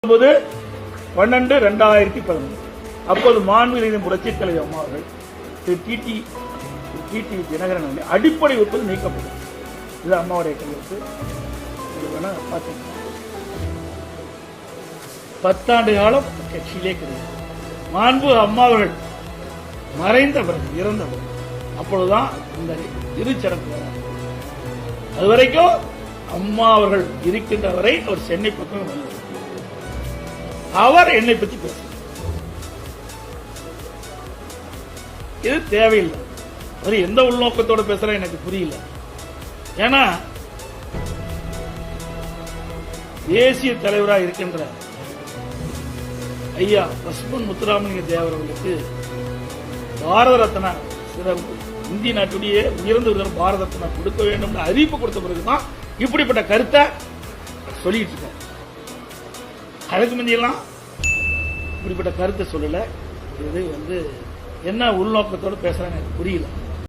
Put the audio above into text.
12/2011 அப்போது மாண்புமிகு புரட்சித் தலைவர் அம்மா அவர்கள் டிடி தினகரன் அடிப்படை ஒப்புதல் நீக்கப்படும். இது அம்மாவுடைய கையெழுத்து. 10 ஆண்டு காலம் கட்சியிலே கிடையாது. மாண்பு அம்மா அவர்கள் மறைந்தவர் இறந்தவர் அப்பொழுதுதான் இந்த இருச்சடங்கு. அதுவரைக்கும் அம்மா அவர்கள் இருக்கின்ற வரை அவர் சென்னை பக்கம் வந்தார். அவர் என்னை பற்றி பேசுகிறார். இது தேவையில்லை. அவர் எந்த உள்நோக்கத்தோட பேசுற எனக்கு புரியல. ஏன்னா தேசிய தலைவராக இருக்கின்ற ஐயா பசும்பொன் முத்துராமலிங்க தேவர் அவர்களுக்கு பாரத ரத்னா இந்திய நாட்டுடைய உயர்ந்த விருது பாரத ரத்னா கொடுக்க வேண்டும் அறிவிப்பு கொடுத்த பிறகுதான் இப்படிப்பட்ட கருத்தை சொல்லிட்டு இருக்காரு. அதுக்கு முந்தையெல்லாம் இப்படிப்பட்ட கருத்தை சொல்லல. இது என்ன உள்நோக்கத்தோடு பேசுறாங்க எனக்கு புரியல.